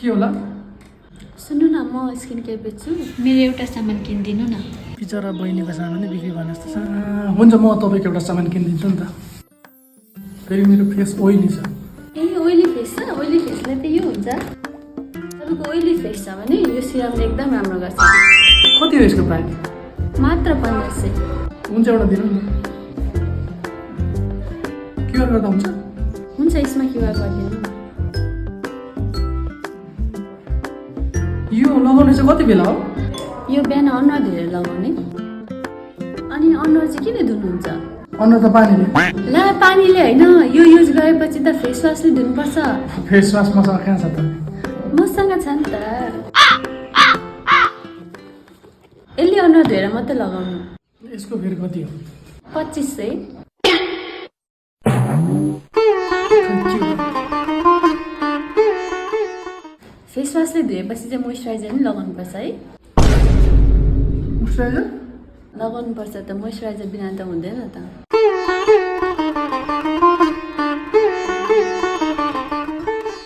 के होला? सुन्नु न, म स्किन केयर बेच्छु, मेरो एउटा सामान किनिदिनु न। बिचरा बहिनीको सामान नै बिक्री भने जस्तो छ। हुन्छ, म तपाईँको एउटा सामान किनिदिन्छु नि त। फेरि मेरो फेस ओइली छ। ए ओइली फेस छ? ओइली फेसलाई त यो हुन्छ। तपाईँको ओइली फेस छ भने यो सिरमले एकदम राम्रो गर्छ। कति हो यसको प्राइस? मात्र 1500। हुन्छ, एउटा दिनु नि। क्युआर गर्दा हुन्छ? हुन्छ, यसमा क्युआर गरिदिनु। यो लगाउने चाहिँ कति बेला हो? यो बिहान अनुहार धोएर लगाउने। अनि अनुहार चाहिँ किन धुनुहुन्छ? अनुहार त पानीले। ला, पानीले होइन, यो युज गरेपछि त फेस वासले धुनुपर्छ। फेस वास मसँग कहाँ छ त? मसँग छ नि त। यसले अनुहार धोएर मात्रै लगाउनु। यसको फेरि कति हो? 2500। फेस वासले धोएपछि चाहिँ मोइस्चराइजर पनि लगाउनुपर्छ है। मोइस्चराइजर लगाउनुपर्छ त, मोइस्चराइजर बिना त हुँदैन त।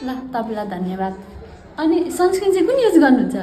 ल, तपाईँलाई धन्यवाद। अनि सनस्क्रिन चाहिँ कुन युज गर्नुहुन्छ?